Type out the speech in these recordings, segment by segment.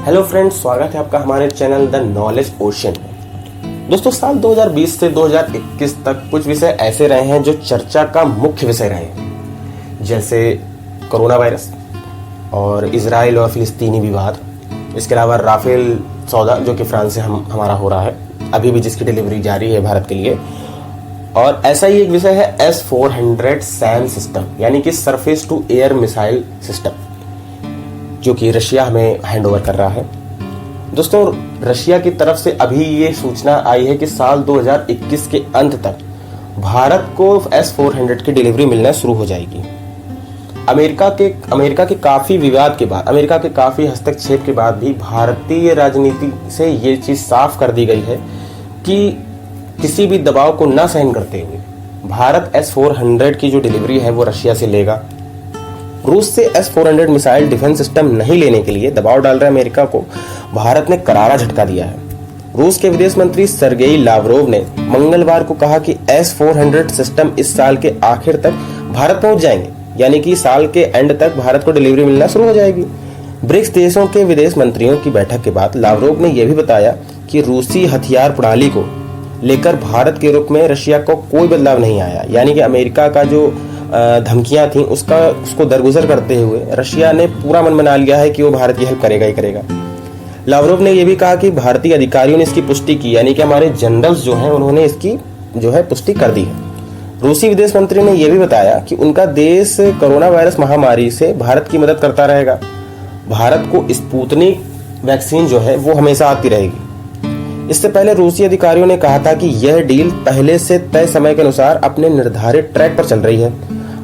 Hello friends, स्वागत है आपका हमारे चैनल द नॉलेज ओशन में। दोस्तों, साल 2020 से 2021 तक कुछ विषय ऐसे रहे हैं जो चर्चा का मुख्य विषय रहे हैं, जैसे कोरोना वायरस और इजराइल और फिलिस्तीनी विवाद। इसके अलावा राफेल सौदा जो कि फ्रांस से हमारा हो रहा है, अभी भी जिसकी डिलीवरी जारी है भारत के लिए। और ऐसा ही एक विषय है S-400 सैम सिस्टम, यानी कि surface to air missile system, जो कि रशिया हमें हैंडओवर कर रहा है। दोस्तों, रशिया की तरफ से अभी ये सूचना आई है कि साल 2021 के अंत तक भारत को S-400 की डिलीवरी मिलना शुरू हो जाएगी। अमेरिका के काफी विवाद के बाद, अमेरिका के काफी हस्तक्षेप के बाद भी भारतीय राजनीति से ये चीज साफ कर दी गई है कि किसी भी दबाव को न सहन करते हुए भारत S-400 की जो डिलीवरी है वो रशिया से लेगा। रूस से S-400 मिसाइल डिफेंस सिस्टम नहीं लेने के लिए दबाव डाल रहे अमेरिका को भारत ने करारा झटका दिया है। रूस के विदेश मंत्री सर्गेई लावरोव ने मंगलवार को कहा कि S-400 सिस्टम इस साल के आखिर तक भारत पहुंच जाएंगे, यानी कि साल के एंड तक भारत को डिलीवरी मिलना शुरू हो जाएगी। ब्रिक्स देशों के विदेश मंत्रियों की बैठक के बाद लावरोव ने यह भी बताया कि रूसी हथियार प्रणाली को लेकर भारत के रुख में रशिया को कोई बदलाव नहीं आया, यानी कि अमेरिका का जो धमकियां थी उसको दरगुजर करते हुए रशिया ने पूरा मन बना लिया है कि वो भारत की हेल्प करेगा ही करेगा। लावरोव ने यह भी कहा कि भारतीय अधिकारियों ने इसकी पुष्टि की, यानी कि हमारे जनरल्स जो हैं उन्होंने इसकी जो है पुष्टि कर दी है। रूसी विदेश मंत्री ने यह भी बताया कि उनका देश कोरोना वायरस महामारी से भारत की मदद करता रहेगा। भारत को स्पुतनिक वैक्सीन जो है वो हमेशा आती रहेगी। इससे पहले रूसी अधिकारियों ने कहा था कि यह डील पहले से तय समय के अनुसार अपने निर्धारित ट्रैक पर चल रही है।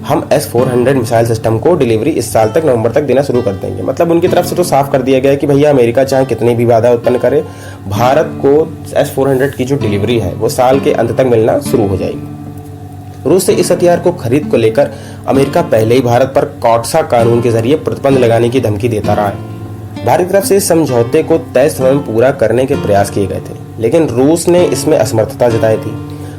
हम S-400 मिसाइल सिस्टम को डिलीवरी इस साल तक नवंबर तक देना शुरू कर देंगे। मतलब उनकी तरफ से तो साफ कर दिया गया कि भैया अमेरिका चाहे कितनी भी बाधा उत्पन्न करे, भारत को S-400 की जो डिलीवरी है वो साल के अंत तक मिलना शुरू हो जाएगी। रूस से इस हथियार को खरीद को लेकर अमेरिका पहले ही भारत पर कॉट्सा कानून के जरिए प्रतिबंध लगाने की धमकी देता रहा है। भारत की तरफ से इस समझौते को तय समय में पूरा करने के प्रयास किए गए थे, लेकिन रूस ने इसमें असमर्थता जताई थी।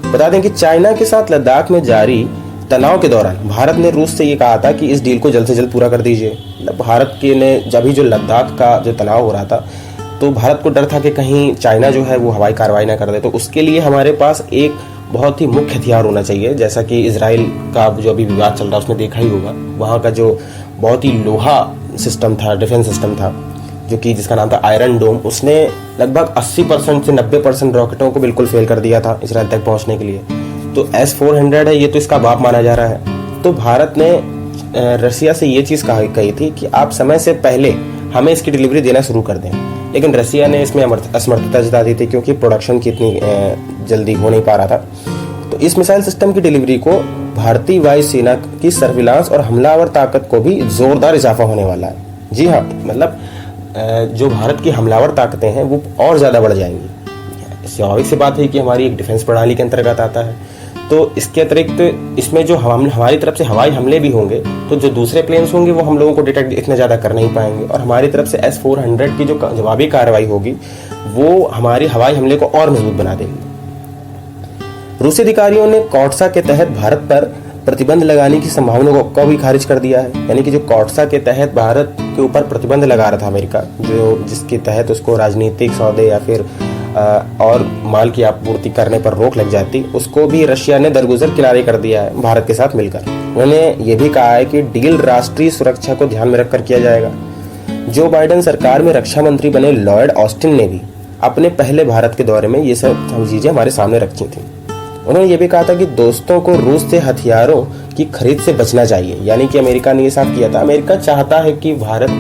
बता दें कि चाइना के साथ लद्दाख में जारी तनाव के दौरान भारत ने रूस से ये कहा था कि इस डील को जल्द से जल्द पूरा कर दीजिए। मतलब भारत के ने जब ही जो लद्दाख का जो तनाव हो रहा था, तो भारत को डर था कि कहीं चाइना जो है वो हवाई कार्रवाई ना कर दे। तो उसके लिए हमारे पास एक बहुत ही मुख्य हथियार होना चाहिए, जैसा कि इजराइल का जो अभी विवाद चल रहा है उसमें देखा ही होगा। वहाँ का जो बहुत ही लोहा सिस्टम था, डिफेंस सिस्टम था, जो कि जिसका नाम था आयरन डोम, उसने लगभग 80% से 90% रॉकेटों को बिल्कुल फेल कर दिया था इजराइल तक पहुंचने के लिए। तो S-400 है, ये तो इसका बाप माना जा रहा है। तो भारत ने रशिया से ये चीज़ कही थी कि आप समय से पहले हमें इसकी डिलीवरी देना शुरू कर दें, लेकिन रशिया ने इसमें असमर्थता जता दी थी क्योंकि प्रोडक्शन की इतनी जल्दी हो नहीं पा रहा था। तो इस मिसाइल सिस्टम की डिलीवरी को भारतीय वायुसेना की सर्विलांस और हमलावर ताकत को भी जोरदार इजाफा होने वाला है। जी हाँ, मतलब जो भारत की हमलावर ताकतें हैं वो और ज़्यादा बढ़ जाएंगी। स्वाभाविक सी बात है कि हमारी एक डिफेंस प्रणाली के अंतर्गत आता है, तो इसके अतिरिक्त इसमें जो हमारी तरफ से हवाई हमले भी होंगे, तो जो दूसरे प्लेन्स होंगे वो हम लोगों को डिटेक्ट इतना ज़्यादा कर नहीं पाएंगे, और हमारी तरफ से S-400 की जो जवाबी कार्रवाई होगी वो हमारी हवाई हमले को और मजबूत बना देगी। रूसी अधिकारियों ने कॉट्सा के तहत भारत पर प्रतिबंध लगाने की संभावना को भी खारिज कर दिया है, यानी कि जो कॉट्सा के तहत भारत के ऊपर प्रतिबंध लगा रहा था अमेरिका, जिसके तहत उसको राजनीतिक सौदे या फिर और माल की आपूर्ति करने पर रोक लग जाती, उसको भी रशिया ने दरगुजर किनारे कर दिया है भारत के साथ मिलकर। उन्होंने ये भी कहा है कि डील राष्ट्रीय सुरक्षा को ध्यान में रखकर किया जाएगा। जो बाइडेन सरकार में रक्षा मंत्री बने लॉयड ऑस्टिन ने भी अपने पहले भारत के दौरे में ये सब चीजें हमारे सामने रखी थी। उन्होंने ये भी कहा था कि दोस्तों को रूस से हथियारों की खरीद से बचना चाहिए, यानी कि अमेरिका ने ये साफ किया था। अमेरिका चाहता है कि भारत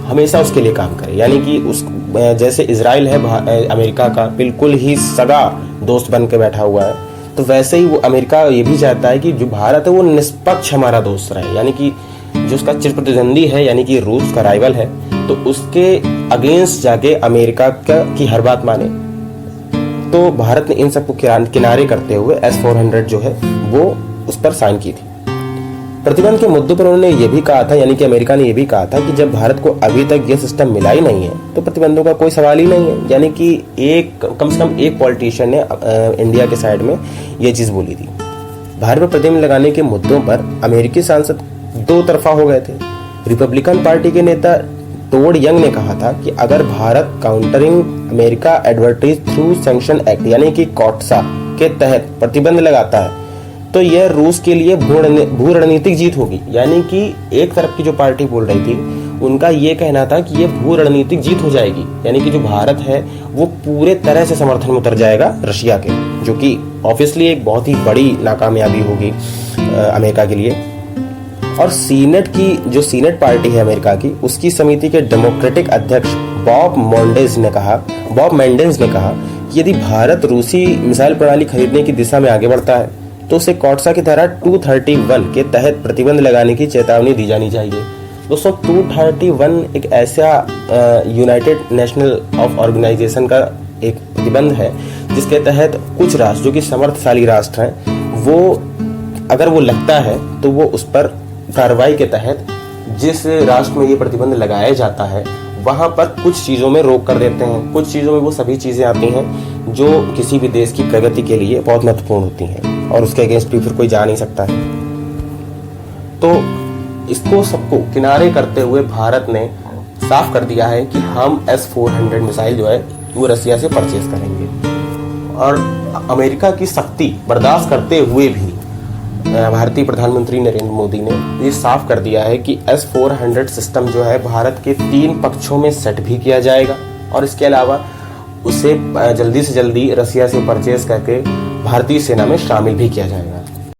हमेशा उसके लिए काम करे, यानी कि उस जैसे इजराइल है अमेरिका का बिल्कुल ही सगा दोस्त बन के बैठा हुआ है, तो वैसे ही वो अमेरिका ये भी चाहता है कि जो भारत है वो निष्पक्ष हमारा दोस्त रहे, यानी कि जो उसका चिर प्रतिद्वंदी है, यानी कि रूस का राइवल है, तो उसके अगेंस्ट जाके अमेरिका की हर बात माने। तो भारत ने इन सबको किनारे करते हुए S-400 जो है वो उस पर साइन की थी। प्रतिबंध के मुद्दों पर उन्होंने ये भी कहा था, यानी कि अमेरिका ने ये भी कहा था कि जब भारत को अभी तक ये सिस्टम मिला ही नहीं है तो प्रतिबंधों का कोई सवाल ही नहीं है। यानी कि कम से कम एक पॉलिटिशियन ने इंडिया के साइड में ये चीज़ बोली थी। भारत पर प्रतिबंध लगाने के मुद्दों पर अमेरिकी सांसद दो तरफा हो गए थे। रिपब्लिकन पार्टी के नेता टोड यंग ने कहा था कि अगर Bharat countering America advertise through sanction act यानी कि कॉट्सा के तहत प्रतिबंध लगाता है तो यह रूस के लिए भू रणनीतिक जीत होगी। यानी कि एक तरफ की जो पार्टी बोल रही थी उनका ये कहना था कि ये भू रणनीतिक जीत हो जाएगी, यानी कि जो भारत है वो पूरे तरह से समर्थन में उतर जाएगा रशिया के, जो कि ऑब्वियसली एक बहुत ही बड़ी नाकामयाबी होगी अमेरिका के लिए। और सीनेट पार्टी है अमेरिका की, उसकी समिति के डेमोक्रेटिक अध्यक्ष बॉब मेंडेज ने कहा कि यदि भारत रूसी मिसाइल प्रणाली खरीदने की दिशा में आगे बढ़ता है तो उसे कॉट्सा की धारा 231 के तहत प्रतिबंध लगाने की चेतावनी दी जानी चाहिए। दोस्तों 231 एक ऐसा यूनाइटेड नेशनल ऑफ ऑर्गेनाइजेशन का एक प्रतिबंध है जिसके तहत कुछ राष्ट्र जो कि समर्थशाली राष्ट्र हैं वो अगर वो लगता है तो वो उस पर कार्रवाई के तहत जिस राष्ट्र में ये प्रतिबंध लगाया जाता है वहां पर कुछ चीजों में रोक कर देते हैं। कुछ चीजों में वो सभी चीजें आती हैं जो किसी भी देश की प्रगति के लिए बहुत महत्वपूर्ण होती हैं और उसके अगेंस्ट भी फिर कोई जा नहीं सकता है। तो इसको सबको किनारे करते हुए भारत ने साफ कर दिया है कि हम S-400 मिसाइल जो है वो रसिया से परचेज करेंगे। और अमेरिका की सख्ती बर्दाश्त करते हुए भी भारतीय प्रधानमंत्री नरेंद्र मोदी ने ये साफ कर दिया है कि S-400 सिस्टम जो है भारत के 3 पक्षों में सेट भी किया जाएगा और इसके अलावा उसे जल्दी से जल्दी रसिया से परचेज करके भारतीय सेना में शामिल भी किया जाएगा।